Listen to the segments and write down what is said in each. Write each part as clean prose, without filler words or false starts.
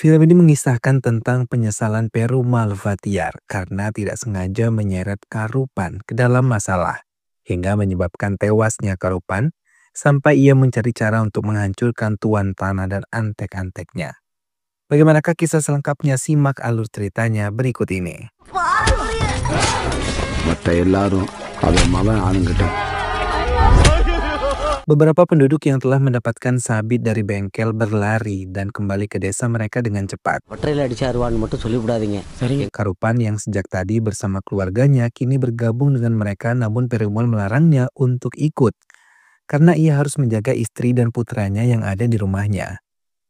Film ini mengisahkan tentang penyesalan Perumal Bhatyar karena tidak sengaja menyeret Karupan ke dalam masalah, hingga menyebabkan tewasnya Karupan sampai ia mencari cara untuk menghancurkan tuan tanah dan antek-anteknya. Bagaimanakah kisah selengkapnya? Simak alur ceritanya berikut ini. மற்ற எல்லாரும் அவன் மகன் ஆளுங்கிட்ட Beberapa penduduk yang telah mendapatkan sabit dari bengkel berlari dan kembali ke desa mereka dengan cepat. ஒற்றையில் அடிச்சாருவான்னு மட்டும் சொல்லிவிடாதீங்க. சரிங்க. Karupan yang sejak tadi bersama keluarganya kini bergabung dengan mereka, namun Perumal melarangnya untuk ikut karena ia harus menjaga istri dan putranya yang ada di rumahnya.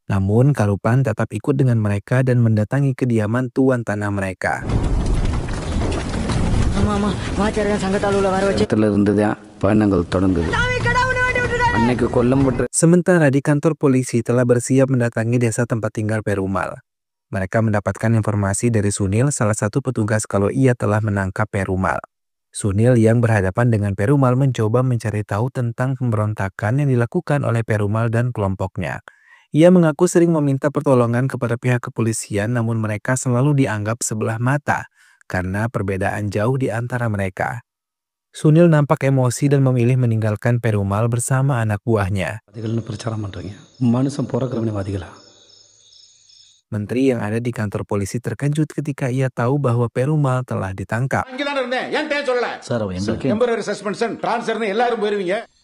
Namun Karupan tetap ikut dengan mereka dan mendatangi kediaman tuan tanah mereka. ஆமா மாச்சாரியா சங்கத்தாலுல வர வச்சு இடத்துல இருந்துதான் பயணங்கள் தொடங்குது. அன்னைக்கு கொல்லப்பட்ட Sementara di kantor polisi telah bersiap mendatangi desa tempat tinggal Perumal. Mereka mendapatkan informasi dari Sunil, salah satu petugas, kalau ia telah menangkap Perumal. Sunil yang berhadapan dengan Perumal mencoba mencari tahu tentang pemberontakan yang dilakukan oleh Perumal dan kelompoknya. Ia mengaku sering meminta pertolongan kepada pihak kepolisian, namun mereka selalu dianggap sebelah mata karena perbedaan jauh di antara mereka. Sunil nampak emosi dan memilih meninggalkan Perumal bersama anak buahnya. வாதிகள்னு பிரச்சாரம் பண்றீங்க. மனுஷன் பிறக்கிறவனே வாதிகளா? Menteri yang ada di kantor polisi terkejut ketika ia tahu bahwa Perumal telah ditangkap. Sir அவன் எங்களுக்கே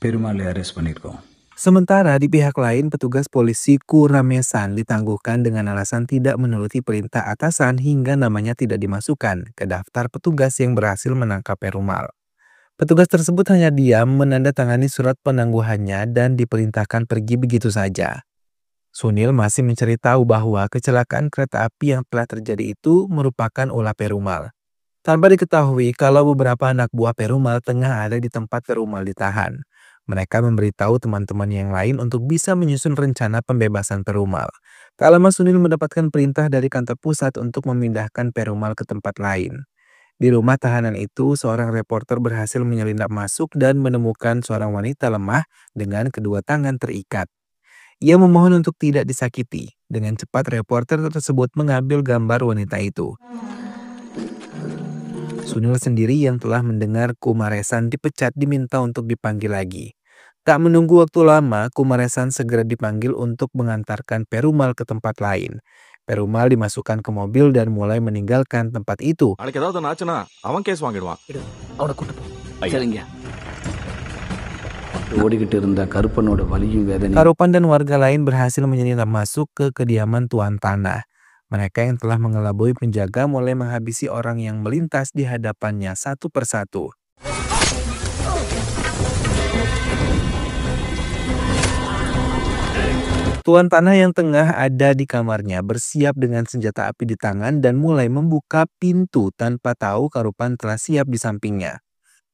பெருமாளை அரெஸ்ட் பண்ணியிருக்கோம். Sementara di pihak lain, petugas polisi Kuramesan ditangguhkan dengan alasan tidak menuruti perintah atasan hingga namanya tidak dimasukkan ke daftar petugas yang berhasil menangkap Perumal. Petugas tersebut hanya diam menandatangani surat penangguhannya dan diperintahkan pergi begitu saja. Sunil masih mencari tahu bahwa kecelakaan kereta api yang telah terjadi itu merupakan ulah Perumal. Tanpa diketahui kalau beberapa anak buah Perumal tengah ada di tempat Perumal ditahan. Mereka memberitahu teman-teman yang lain untuk bisa menyusun rencana pembebasan Perumal. Tak lama Sunil mendapatkan perintah dari kantor pusat untuk memindahkan Perumal ke tempat lain. Di rumah tahanan itu, seorang reporter berhasil menyelinap masuk dan menemukan seorang wanita lemah dengan kedua tangan terikat. Ia memohon untuk tidak disakiti. Dengan cepat reporter tersebut mengambil gambar wanita itu. Sunil sendiri yang telah mendengar Kumaresan dipecat diminta untuk dipanggil lagi. Tak menunggu waktu lama, Kumaresan segera dipanggil untuk mengantarkan Perumal ke tempat lain. Perumal dimasukkan ke mobil dan mulai meninggalkan tempat itu. நாளைக்கு ஏதாவது ஒன்று ஆச்சுன்னா அவன் கேஸ் வாங்கிடுவான். அவனை கூட்டு போ. சரிங்க. ஓடிக்கிட்டு இருந்த கருப்பனோட வலியும் வேதனை Karupan dan warga lain berhasil menyelinap masuk ke kediaman tuan tanah. Mereka yang telah mengelabui penjaga mulai menghabisi orang yang melintas di hadapannya satu persatu. Tuan tanah yang tengah ada di kamarnya bersiap dengan senjata api di tangan dan mulai membuka pintu tanpa tahu Karupan telah siap di sampingnya.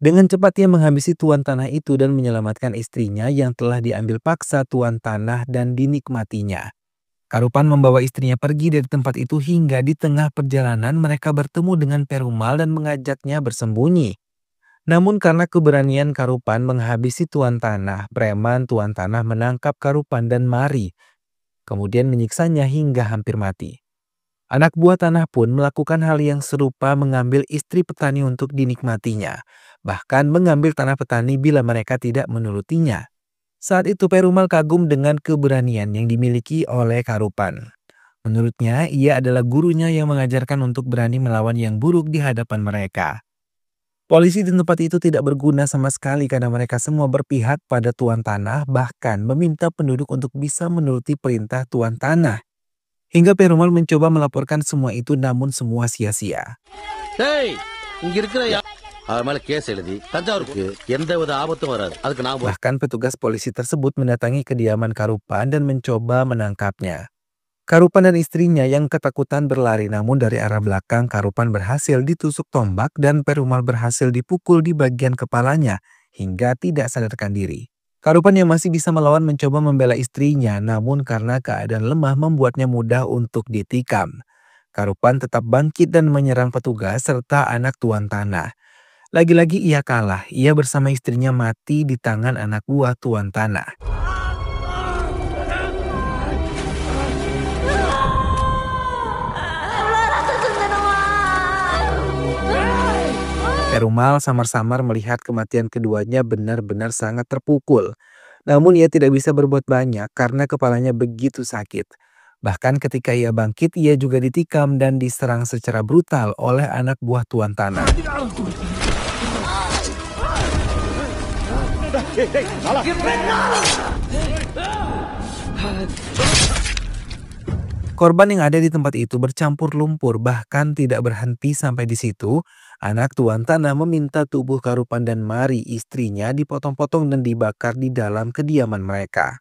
Dengan cepat ia menghabisi tuan tanah itu dan menyelamatkan istrinya yang telah diambil paksa tuan tanah dan dinikmatinya. Karupan membawa istrinya pergi dari tempat itu hingga di tengah perjalanan mereka bertemu dengan Perumal dan mengajaknya bersembunyi. Namun karena keberanian Karupan menghabisi tuan tanah, preman tuan tanah menangkap Karupan dan Mari, kemudian menyiksanya hingga hampir mati. Anak buah tanah pun melakukan hal yang serupa, mengambil istri petani untuk dinikmatinya, bahkan mengambil tanah petani bila mereka tidak menurutinya. Saat itu Perumal kagum dengan keberanian yang dimiliki oleh Karupan. Menurutnya, ia adalah gurunya yang mengajarkan untuk berani melawan yang buruk di hadapan mereka. Polisi di tempat itu tidak berguna sama sekali karena mereka semua berpihak pada tuan tanah, bahkan meminta penduduk untuk bisa menuruti perintah tuan tanah. Hingga Perumal mencoba melaporkan semua itu, namun semua sia-sia. டேய் இங்க இருக்கிற அவன் மேல கேஸ் எழுதி தஞ்சாவூருக்கு எந்த வித ஆபத்தும் வராது. அதுக்கு நான் Bahkan petugas polisi tersebut mendatangi kediaman Karupan dan mencoba menangkapnya. Karupan dan istrinya yang ketakutan berlari, namun dari arah belakang Karupan berhasil ditusuk tombak dan Perumal berhasil dipukul di bagian kepalanya hingga tidak sadarkan diri. Karupan yang masih bisa melawan mencoba membela istrinya, namun karena keadaan lemah membuatnya mudah untuk ditikam. Karupan tetap bangkit dan menyerang petugas serta anak tuan tanah. Lagi-lagi ia kalah, ia bersama istrinya mati di tangan anak buah tuan tanah. Perumal samar-samar melihat kematian keduanya benar-benar sangat terpukul. Namun ia tidak bisa berbuat banyak karena kepalanya begitu sakit. Bahkan ketika ia bangkit, ia juga ditikam dan diserang secara brutal oleh anak buah tuan tanah. Korban yang ada di tempat itu bercampur lumpur, bahkan tidak berhenti sampai di situ. Anak tuan tanah meminta tubuh Karupan dan Mari, istrinya, dipotong-potong dan dibakar di dalam kediaman mereka.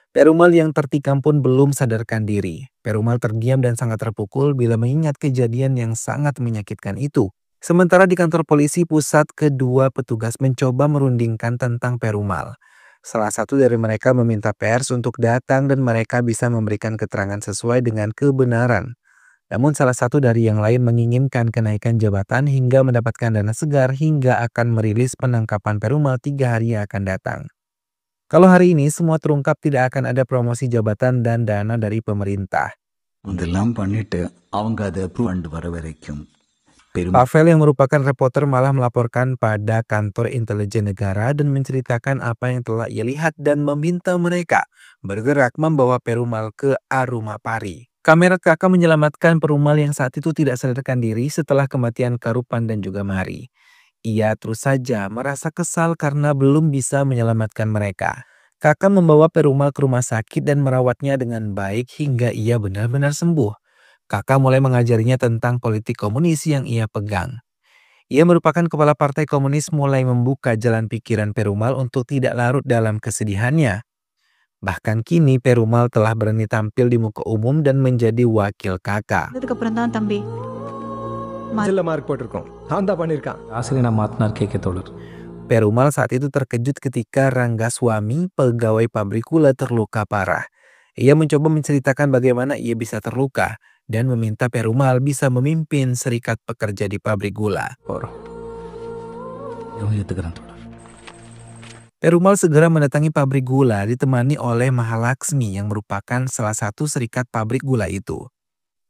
Perumal yang tertikam pun belum sadarkan diri. Perumal terdiam dan sangat terpukul bila mengingat kejadian yang sangat menyakitkan itu. Sementara di kantor polisi pusat, kedua petugas mencoba merundingkan tentang Perumal. Salah satu dari mereka meminta pers untuk datang dan mereka bisa memberikan keterangan sesuai dengan kebenaran. Namun salah satu dari yang lain menginginkan kenaikan jabatan hingga mendapatkan dana segar hingga akan merilis penangkapan Perumal 3 hari yang akan datang. Kalau hari ini semua terungkap, tidak akan ada promosi jabatan dan dana dari pemerintah. இதெல்லாம் பண்ணிட்டு அவங்க அதை அப்ரூவ் பண்ணிட்டு வர வரைக்கும் Pavel yang merupakan reporter malah melaporkan pada kantor intelijen negara dan menceritakan apa yang telah ia lihat dan meminta mereka bergerak membawa Perumal ke Arumapari. Kamera kakak menyelamatkan Perumal yang saat itu tidak sadarkan diri setelah kematian Karupan dan juga Mari. Ia terus saja merasa kesal karena belum bisa menyelamatkan mereka. Kakak membawa Perumal ke rumah sakit dan merawatnya dengan baik hingga ia benar-benar sembuh. Kakak mulai mengajarinya tentang politik komunis yang ia pegang. Ia merupakan kepala partai komunis, mulai membuka jalan pikiran Perumal untuk tidak larut dalam kesedihannya. Bahkan kini Perumal telah berani tampil di muka umum dan menjadi wakil kakak. ஆசிரியர் நான் மாத்தினார் கேட்க தோழர். Perumal saat itu terkejut ketika Ranggaswamy, pegawai pabrik gula, terluka parah. Ia mencoba menceritakan bagaimana ia bisa terluka dan meminta Perumal bisa memimpin serikat pekerja di pabrik gula. ஏற்றுக்கிறேன் தோழர். Perumal segera mendatangi pabrik gula ditemani oleh Mahalaksmi yang merupakan salah satu serikat pabrik gula itu.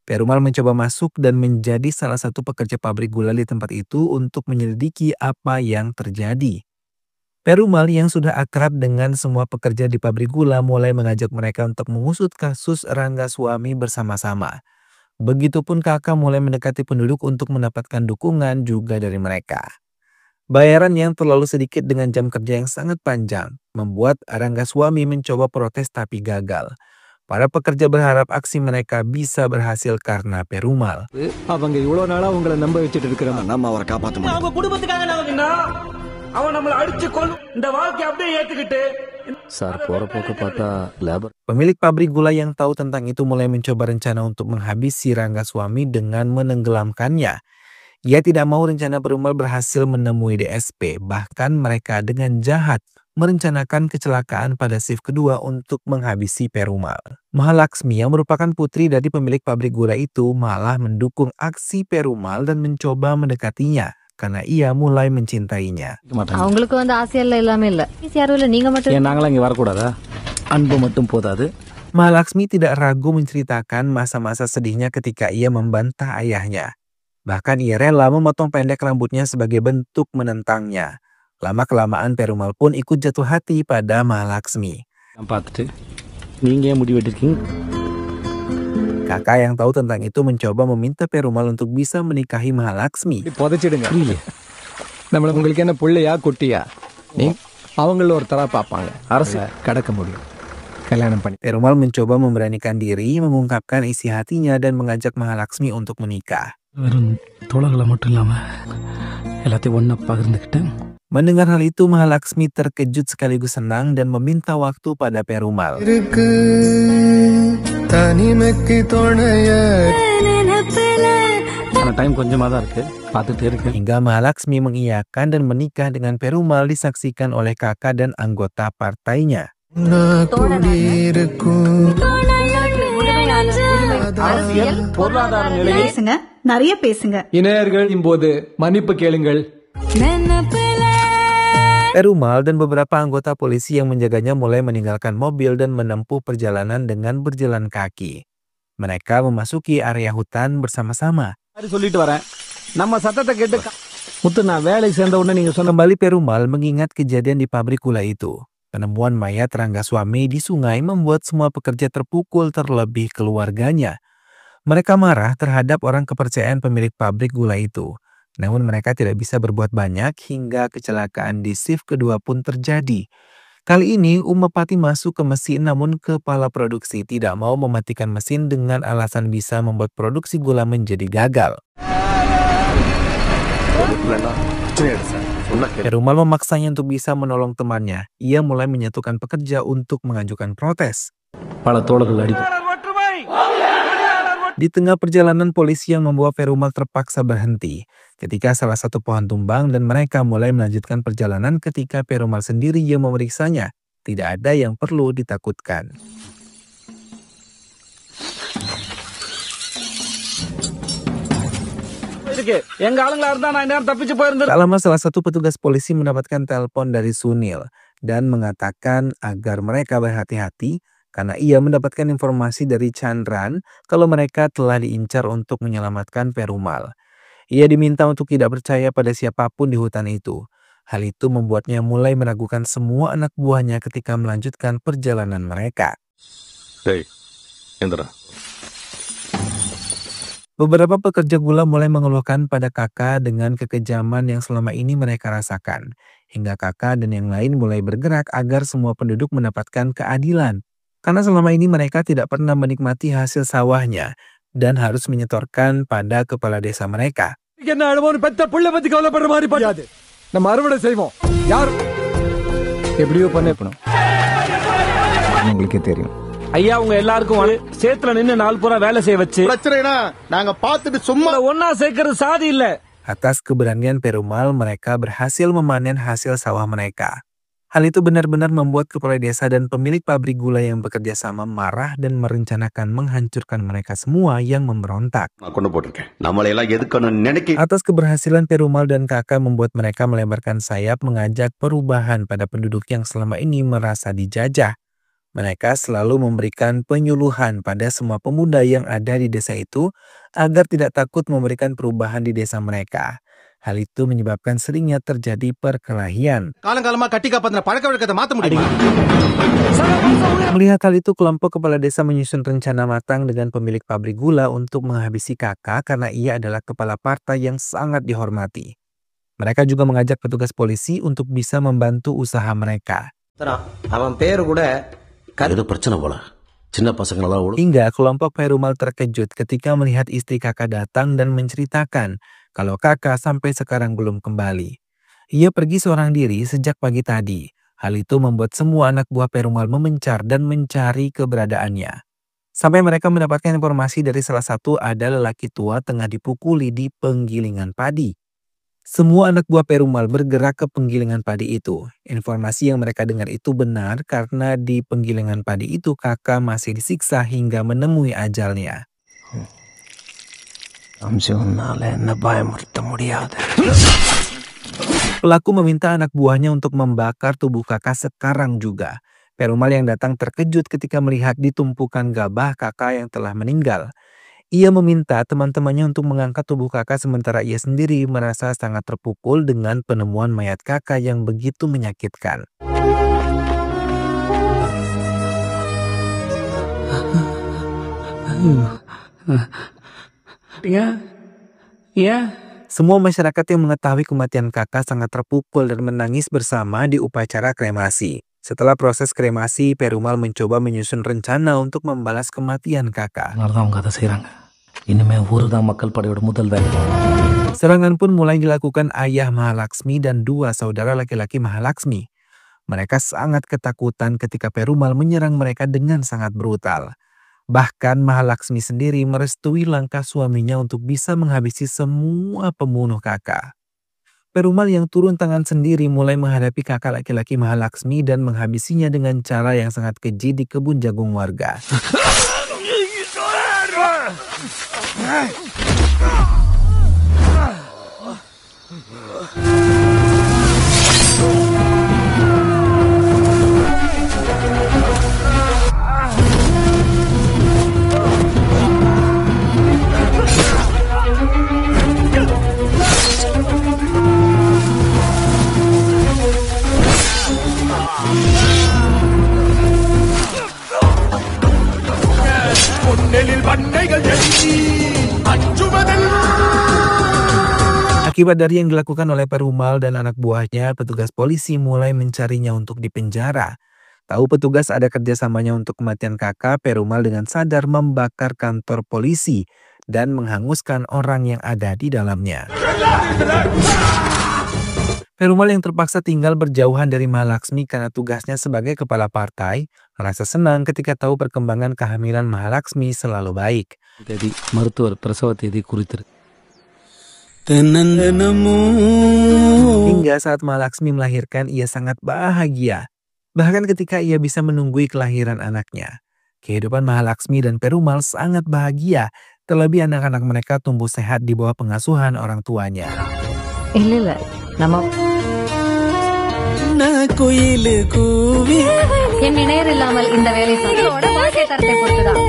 Perumal mencoba masuk dan menjadi salah satu pekerja pabrik gula di tempat itu untuk menyelidiki apa yang terjadi. Perumal yang sudah akrab dengan semua pekerja di pabrik gula mulai mengajak mereka untuk mengusut kasus Ranggaswamy bersama-sama. Begitupun kakak mulai mendekati penduduk untuk mendapatkan dukungan juga dari mereka. Bayaran yang terlalu sedikit dengan jam kerja yang sangat panjang membuat Ranggaswamy mencoba protes tapi gagal. Para pekerja berharap aksi mereka bisa berhasil karena Perumal. அவங்க இவ்வளவு நாளா உங்களை நம்ப வச்சிட்டு இருக்கிறாங்க. நம்ம அவரை காப்பாற்ற முடியும். அவங்க குடும்பத்துக்காக நாங்க நின்னா அவன் நம்மள அடிச்சு கொல்லும். இந்த வாழ்க்கை அப்படியே ஏத்துக்கிட்டு சார் போற போக்க பார்த்தா labour. Pemilik pabrik gula yang tahu tentang itu mulai mencoba rencana untuk menghabisi Ranggaswamy dengan menenggelamkannya. Ia tidak mau rencana Perumal berhasil menemui DSP, bahkan mereka dengan jahat merencanakan kecelakaan pada shift kedua untuk menghabisi Perumal. Mahalaksmi yang merupakan putri dari pemilik pabrik gula itu malah mendukung aksi Perumal dan mencoba mendekatinya karena ia mulai mencintainya. அவங்களுக்கு வந்து ஆசையெல்லாம் எல்லாமே இல்ல. யாரும் இல்ல, நீங்க மட்டும். ஏன் நாங்களாம் இங்கே வரக்கூடாதா? அன்பு மட்டும் போதாது. Mahalaksmi tidak ragu menceritakan masa-masa sedihnya ketika ia membantah ayahnya. Bahkan ia rela memotong pendek rambutnya sebagai bentuk menentangnya. Lama-kelamaan Perumal pun ikut jatuh hati pada Mahalaksmi. நான் பார்த்துட்டு நீங்கள் ஏன் முடி வெட்டிருக்கீங்க? Kakak yang tahu tentang itu mencoba meminta Perumal untuk bisa menikahi Mahalaksmi. புதைச்சிடுங்க. நம்மள உங்களுக்கு என்ன புள்ளையா குட்டியா? நீ அவங்கள ஒருத்தரா பார்ப்பாங்க. அரசு கடக்க முடியும். கல்யாணம் பண்ணி. Perumal mencoba memberanikan diri, mengungkapkan isi hatinya dan mengajak Mahalaksmi untuk menikah. வெறும் தோழர்களை மட்டும் இல்லாமல் எல்லாத்தையும் ஒன்றா பகிர்ந்துக்கிட்டேன். Mendengar hal itu, Mahalaksmi terkejut sekaligus senang dan meminta waktu pada Perumal. ஆனால் டைம் கொஞ்சமாக தான் இருக்குது, பார்த்துட்டே இருக்கேன். Hingga Mahalaksmi mengiyakan dan menikah dengan Perumal disaksikan oleh kakak dan anggota partainya. அரசியல் பொருளாதார நிலை பேசுங்க, நிறைய பேசுங்க. இணையர்களின் போது மன்னிப்பு கேளுங்கள். Perumal dan beberapa anggota polisi yang menjaganya mulai meninggalkan mobil dan menempuh perjalanan dengan berjalan kaki. Mereka memasuki area hutan bersama-sama. சொல்லிட்டு வரேன். நம்ம சத்தத்தை கேட்டு முத்து நான் வேலைக்கு சேர்ந்த உடனே நீங்க சொன்ன Kembali Perumal mengingat kejadian di pabrik gula itu. Penemuan mayat Rangga Swami di sungai membuat semua pekerja terpukul terlebih keluarganya. Mereka marah terhadap orang kepercayaan pemilik pabrik gula itu. Namun mereka tidak bisa berbuat banyak hingga kecelakaan di shift kedua pun terjadi. Kali ini Umapati masuk ke mesin namun kepala produksi tidak mau mematikan mesin dengan alasan bisa membuat produksi gula menjadi gagal. Perumal memaksanya untuk bisa menolong temannya. Ia mulai menyatukan pekerja untuk mengajukan protes. பல தோழர்கள் அடி Di tengah perjalanan polisi yang membawa Perumal terpaksa berhenti ketika salah satu pohon tumbang dan mereka mulai melanjutkan perjalanan ketika Perumal sendiri yang memeriksanya. Tidak ada yang perlu ditakutkan. எங்க ஆளுங்களா இருந்தா நான் நேரம் தப்பிச்சு போயிருந்தேன். Tak lama salah satu petugas polisi mendapatkan telepon dari Sunil dan mengatakan agar mereka berhati-hati karena ia mendapatkan informasi dari Chandran kalau mereka telah diincar untuk menyelamatkan Perumal. Ia diminta untuk tidak percaya pada siapapun di hutan itu. Hal itu membuatnya mulai meragukan semua anak buahnya ketika melanjutkan perjalanan mereka. டேய் எந்திரா. Beberapa pekerja gula mulai mengeluhkan pada kakak dengan kekejaman yang selama ini mereka rasakan. Hingga kakak dan yang lain mulai bergerak agar semua penduduk mendapatkan keadilan. Karena selama ini mereka tidak pernah menikmati hasil sawahnya dan harus menyetorkan pada kepala desa mereka. என்ன அனுபவம் பெத்த புள்ள பத்தி கவலைப்படுற மாதிரி பண்ணாது. நம்ம அறுவடை செய்வோம். யார் எப்படியோ பண்ணணும். உங்களுக்கே தெரியும். ஐயா உங்க எல்லாருக்கும் சேத்துல நின்னு நாள் பூரா வேலை செய்ய வச்சு பிரச்சனைனா நாங்க பார்த்துட்டு சும்மா ஒன்னா சேர்க்கறது சாதி இல்ல. Atas keberanian Perumal, mereka berhasil memanen hasil sawah mereka. Hal itu benar-benar membuat kepala desa dan pemilik pabrik gula yang bekerja sama marah dan merencanakan menghancurkan mereka semua yang memberontak. Atas keberhasilan Perumal dan kakak membuat mereka melebarkan sayap mengajak perubahan pada penduduk yang selama ini merasa dijajah. Mereka selalu memberikan penyuluhan pada semua pemuda yang ada di desa itu agar tidak takut memberikan perubahan di desa mereka. Hal itu menyebabkan seringnya terjadi perkelahian. Melihat hal itu, kelompok kepala desa menyusun rencana matang dengan pemilik pabrik gula untuk menghabisi kakak karena ia adalah kepala partai yang sangat dihormati. Mereka juga mengajak petugas polisi untuk bisa membantu usaha mereka. Hingga kelompok Perumal terkejut ketika melihat istri kakak datang dan menceritakan kalau kakak sampai sekarang belum kembali. Ia pergi seorang diri sejak pagi tadi. Hal itu membuat semua anak buah Perumal memencar dan mencari keberadaannya. Sampai mereka mendapatkan informasi dari salah satu ada lelaki tua tengah dipukuli di penggilingan padi. Semua anak buah Perumal bergerak ke penggilingan padi itu. Informasi yang mereka dengar itu benar karena di penggilingan padi itu kakak masih disiksa hingga menemui ajalnya. Pelaku meminta anak buahnya untuk membakar tubuh kakak sekarang juga. Perumal yang datang terkejut ketika melihat di tumpukan gabah kakak yang telah meninggal. Ia meminta teman-temannya untuk mengangkat tubuh kakak sementara ia sendiri merasa sangat terpukul dengan penemuan mayat kakak yang begitu menyakitkan. Semua masyarakat yang mengetahui kematian kakak sangat terpukul dan menangis bersama di upacara kremasi. Setelah proses kremasi, Perumal mencoba menyusun rencana untuk membalas kematian kakak. Serangan pun mulai dilakukan ayah Mahalaksmi dan dua saudara laki-laki Mahalaksmi. Mereka sangat ketakutan ketika Perumal menyerang mereka dengan sangat brutal. Bahkan Mahalaksmi sendiri merestui langkah suaminya untuk bisa menghabisi semua pembunuh kakak. Perumal yang turun tangan sendiri mulai menghadapi kakak laki-laki Mahalaksmi dan menghabisinya dengan cara yang sangat keji di kebun jagung warga. Akibat dari yang dilakukan oleh Perumal dan anak buahnya, petugas polisi mulai mencarinya untuk dipenjara. Tahu petugas ada kerjasamanya untuk kematian kakak, Perumal dengan sadar membakar kantor polisi dan menghanguskan orang yang ada di dalamnya. Perumal yang terpaksa tinggal berjauhan dari Mahalaksmi karena tugasnya sebagai kepala partai, merasa senang ketika tahu perkembangan kehamilan Mahalaksmi selalu baik. தேதி மருத்துவர் பிரசவ தேதி குறித்திருக்கு. Hingga saat Mahalaksmi melahirkan, ia sangat bahagia. Bahkan ketika ia bisa menunggui kelahiran anaknya. Kehidupan Mahalaksmi dan Perumal sangat bahagia, terlebih anak-anak mereka tumbuh sehat di bawah pengasuhan orang tuanya. இல்ல நம்ம என் இணையர் இல்லாமல் இந்த வேலை சாப்பிட வாழ்க்கை தரத்தை பொறுத்துதான்.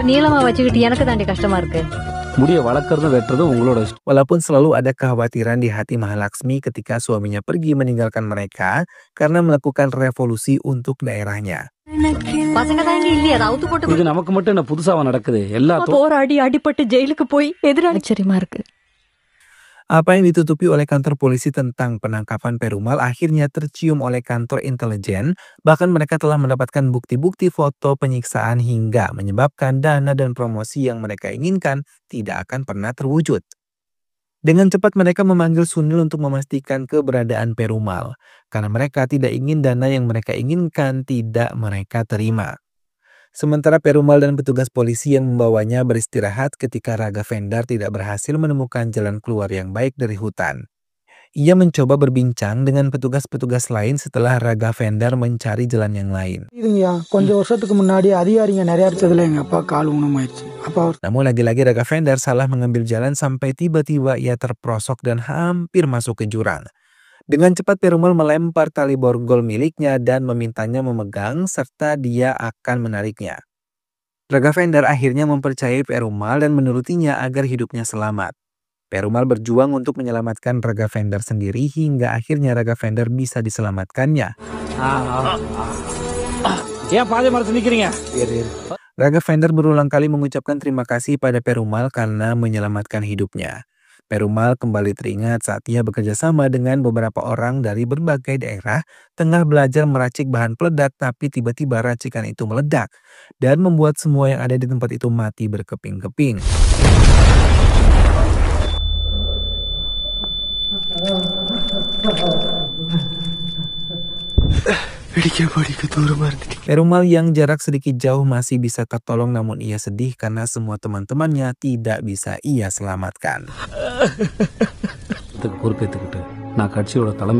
நீளமா வச்சுக்கிட்டு எனக்கு தாண்டி கஷ்டமா இருக்கு. முடிய வளர்க்கறதும் வெட்டுறதும் உங்களோட இஷ்டம். Walaupun selalu ada kekhawatiran di hati Mahalaksmi ketika suaminya pergi meninggalkan mereka karena melakukan revolusi untuk daerahnya. பசங்க தாண்டி இல்லையா அதை அவுத்து போட்டு இது நமக்கு மட்டும் என்ன புதுசாவா நடக்குது? எல்லாத்துக்கும் போராடி அடிபட்டு ஜெயிலுக்கு போய் எதிராளி ஆச்சரியமா இருக்கு. Apa yang ditutupi oleh kantor polisi tentang penangkapan Perumal akhirnya tercium oleh kantor intelijen, bahkan mereka telah mendapatkan bukti-bukti foto penyiksaan hingga menyebabkan dana dan promosi yang mereka inginkan tidak akan pernah terwujud. Dengan cepat mereka memanggil Sunil untuk memastikan keberadaan Perumal, karena mereka tidak ingin dana yang mereka inginkan tidak mereka terima. Sementara Perumal dan petugas polisi yang membawanya beristirahat ketika Raga Vendar tidak berhasil menemukan jalan keluar yang baik dari hutan. Ia mencoba berbincang dengan petugas-petugas lain setelah Raga Vendar mencari jalan yang lain. கொஞ்சம் வருஷத்துக்கு முன்னாடி அதிகாரிங்க நிறைய அடிச்சதுல எங்க அப்பா கால் ஊனமாயிருச்சு. Namun lagi-lagi Raga Vendar salah mengambil jalan sampai tiba-tiba ia terprosok dan hampir masuk ke jurang. Dengan cepat Perumal melempar tali borgol miliknya dan memintanya memegang serta dia akan menariknya. Raga Vendar akhirnya mempercayai Perumal dan menurutinya agar hidupnya selamat. Perumal berjuang untuk menyelamatkan Raga Vendar sendiri hingga akhirnya Raga Vendar bisa diselamatkannya. Raga Vendar berulang kali mengucapkan terima kasih pada Perumal karena menyelamatkan hidupnya. Perumal kembali teringat saat ia bekerja sama dengan beberapa orang dari berbagai daerah tengah belajar meracik bahan peledak, tapi tiba-tiba racikan itu meledak dan membuat semua yang ada di tempat itu mati berkeping-keping. Perumal yang jarak sedikit jauh masih bisa tertolong, namun ia sedih karena semua teman-temannya tidak bisa ia selamatkan.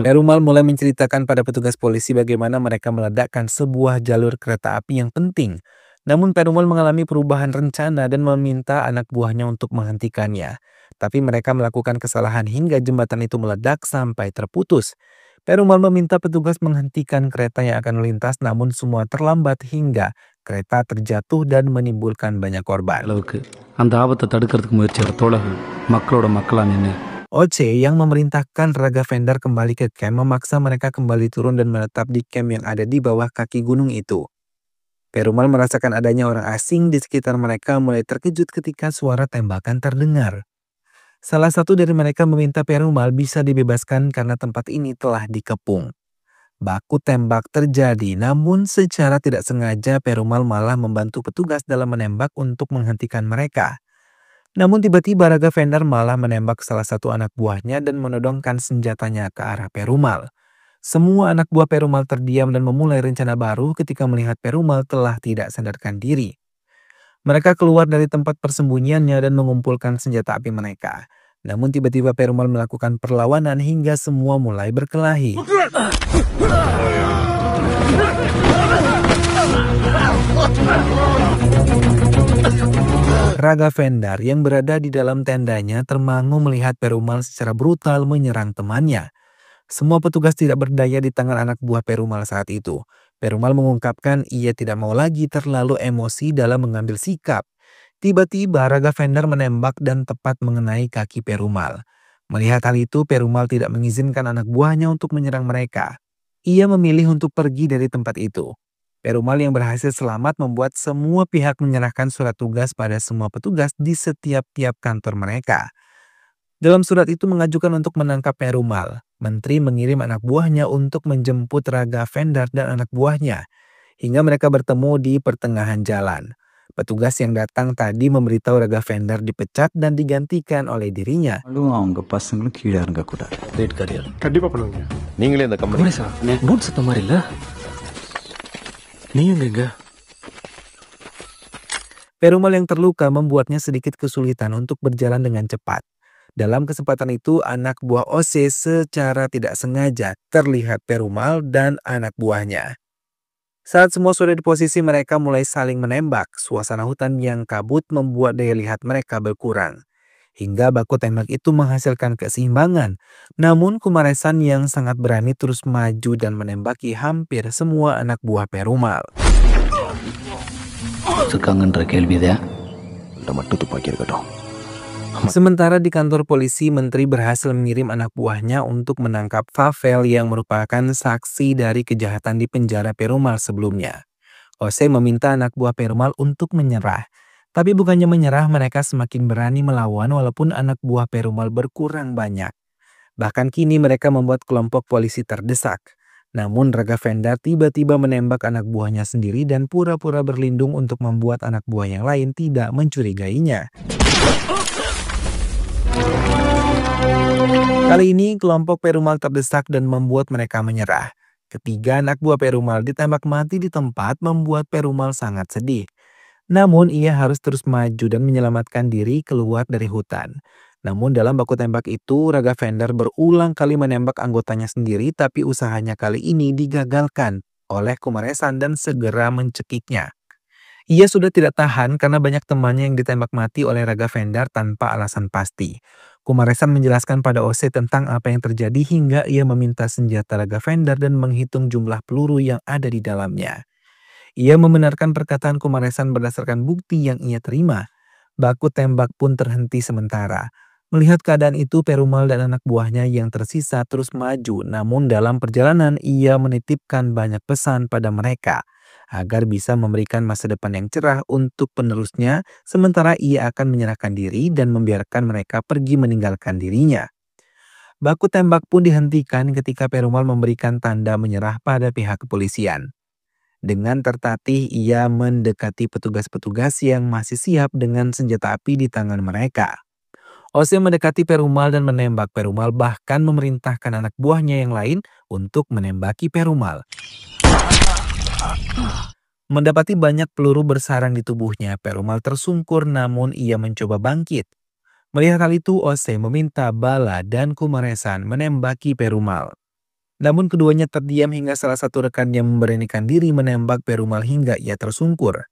Perumal mulai menceritakan pada petugas polisi bagaimana mereka meledakkan sebuah jalur kereta api yang penting. Namun Perumal mengalami perubahan rencana dan meminta anak buahnya untuk menghentikannya. Tapi mereka melakukan kesalahan hingga jembatan itu meledak sampai terputus. Perumal meminta petugas menghentikan kereta yang akan melintas, namun semua terlambat hingga kereta terjatuh dan menimbulkan banyak korban. Oce yang memerintahkan Raga Vendar kembali ke camp memaksa mereka kembali turun dan menetap di camp yang ada di bawah kaki gunung itu. Perumal merasakan adanya orang asing di sekitar mereka mulai terkejut ketika suara tembakan terdengar. Salah satu dari mereka meminta Perumal bisa dibebaskan karena tempat ini telah dikepung. Baku tembak terjadi, namun secara tidak sengaja Perumal malah membantu petugas dalam menembak untuk menghentikan mereka. Namun tiba-tiba Raga Vendar malah menembak salah satu anak buahnya dan menodongkan senjatanya ke arah Perumal. Semua anak buah Perumal terdiam dan memulai rencana baru ketika melihat Perumal telah tidak sadarkan diri. Mereka keluar dari tempat persembunyiannya dan mengumpulkan senjata api mereka. Namun tiba-tiba Perumal melakukan perlawanan hingga semua mulai berkelahi. Raga Vendar yang berada di dalam tendanya termangu melihat Perumal secara brutal menyerang temannya. Semua petugas tidak berdaya di tangan anak buah Perumal saat itu. Perumal mengungkapkan ia tidak mau lagi terlalu emosi dalam mengambil sikap. Tiba-tiba Raga Vendar menembak dan tepat mengenai kaki Perumal. Melihat hal itu, Perumal tidak mengizinkan anak buahnya untuk menyerang mereka. Ia memilih untuk pergi dari tempat itu. Perumal yang berhasil selamat membuat semua pihak menyerahkan surat tugas pada semua petugas di setiap-tiap kantor mereka. Dalam surat itu mengajukan untuk menangkap Perumal. Menteri mengirim anak buahnya untuk menjemput Raga Vendar dan anak buahnya, hingga mereka bertemu di pertengahan jalan. Petugas yang datang tadi memberitahu Raga Vendar dipecat dan digantikan oleh dirinya. அவங்க பசங்களும் கீழே இறங்கக்கூடாது. ரேட் கரியல் கண்டிப்பா பண்ணுங்க. நீங்களே இந்த company boot சத்த மாதிரி இல்ல நீ எங்க Perumal yang terluka membuatnya sedikit kesulitan untuk berjalan dengan cepat. Dalam kesempatan itu, anak buah Ose secara tidak sengaja terlihat Perumal dan anak buahnya. Saat semua sudah di posisi, mereka mulai saling menembak. Suasana hutan yang kabut membuat daya lihat mereka berkurang. Hingga baku tembak itu menghasilkan keseimbangan. Namun Kumaresan yang sangat berani terus maju dan menembaki hampir semua anak buah Perumal. இருக்காங்கன்ற கேள்விதான் இந்த மட்டும் துப்பாக்கி இருக்கட்டும். Sementara di kantor polisi, Menteri berhasil mengirim anak buahnya untuk menangkap Favel yang merupakan saksi dari kejahatan di penjara Perumal sebelumnya. Ose meminta anak buah Perumal untuk menyerah. Tapi bukannya menyerah, mereka semakin berani melawan walaupun anak buah Perumal berkurang banyak. Bahkan kini mereka membuat kelompok polisi terdesak. Namun Raga Vendar tiba-tiba menembak anak buahnya sendiri dan pura-pura berlindung untuk membuat anak buah yang lain tidak mencurigainya. Kali ini kelompok Perumal terdesak dan membuat mereka menyerah. Ketiga anak buah Perumal ditembak mati di tempat membuat Perumal sangat sedih. Namun ia harus terus maju dan menyelamatkan diri keluar dari hutan. Namun dalam baku tembak itu, Raga Vendar berulang kali menembak anggotanya sendiri, tapi usahanya kali ini digagalkan oleh Kumaresan dan segera mencekiknya. Ia sudah tidak tahan karena banyak temannya yang ditembak mati oleh Raga Vendar tanpa alasan pasti. Kumaresan menjelaskan pada Ose tentang apa yang terjadi hingga ia meminta senjata Raga Vendar dan menghitung jumlah peluru yang ada di dalamnya. Ia membenarkan perkataan Kumaresan berdasarkan bukti yang ia terima. Baku tembak pun terhenti sementara. Melihat keadaan itu, Perumal dan anak buahnya yang tersisa terus maju. Namun dalam perjalanan ia menitipkan banyak pesan pada mereka agar bisa memberikan masa depan yang cerah untuk penerusnya, sementara ia akan menyerahkan diri dan membiarkan mereka pergi meninggalkan dirinya. Baku tembak pun dihentikan ketika Perumal memberikan tanda menyerah pada pihak kepolisian. Dengan tertatih ia mendekati petugas-petugas yang masih siap dengan senjata api di tangan mereka. Ose mendekati Perumal dan menembak Perumal, bahkan memerintahkan anak buahnya yang lain untuk menembaki Perumal. Mendapati banyak peluru bersarang di tubuhnya, Perumal tersungkur namun ia mencoba bangkit. Melihat hal itu, Ose meminta Bala dan Kumaresan menembaki Perumal. Namun keduanya terdiam hingga salah satu rekannya memberanikan diri menembak Perumal hingga ia tersungkur.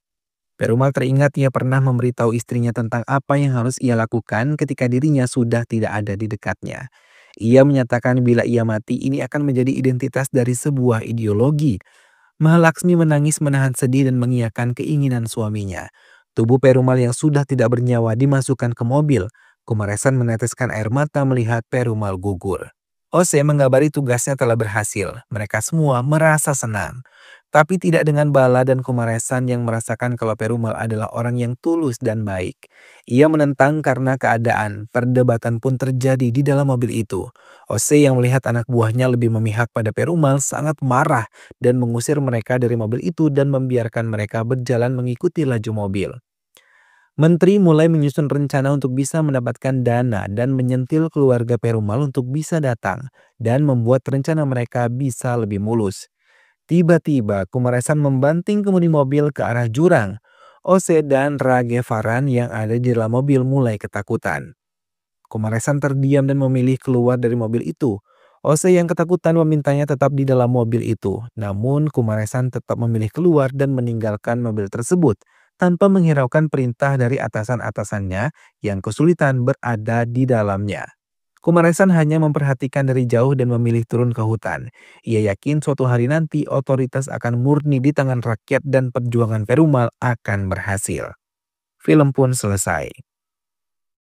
Perumal teringat ia pernah memberitahu istrinya tentang apa yang harus ia lakukan ketika dirinya sudah tidak ada di dekatnya. Ia menyatakan bila ia mati ini akan menjadi identitas dari sebuah ideologi. Mahalaksmi menangis menahan sedih dan mengiyakan keinginan suaminya. Tubuh Perumal yang sudah tidak bernyawa dimasukkan ke mobil. Kumaresan meneteskan air mata melihat Perumal gugur. Ose mengabari tugasnya telah berhasil. Mereka semua merasa senang. Tapi tidak dengan Bala dan Kumaresan yang merasakan kalau Perumal adalah orang yang tulus dan baik. Ia menentang karena keadaan. Perdebatan pun terjadi di dalam mobil itu. Ose yang melihat anak buahnya lebih memihak pada Perumal sangat marah dan mengusir mereka dari mobil itu dan membiarkan mereka berjalan mengikuti laju mobil. Menteri mulai menyusun rencana untuk bisa mendapatkan dana dan menyentil keluarga Perumal untuk bisa datang dan membuat rencana mereka bisa lebih mulus. Tiba-tiba Kumaresan membanting kemudi mobil ke arah jurang. Ose dan Rage Faran yang ada di dalam mobil mulai ketakutan. Kumaresan terdiam dan memilih keluar dari mobil itu. Ose yang ketakutan memintanya tetap di dalam mobil itu. Namun Kumaresan tetap memilih keluar dan meninggalkan mobil tersebut tanpa menghiraukan perintah dari atasan-atasannya yang kesulitan berada di dalamnya. Kumaresan hanya memperhatikan dari jauh dan memilih turun ke hutan. Ia yakin suatu hari nanti otoritas akan murni di tangan rakyat dan perjuangan Perumal akan berhasil. Film pun selesai.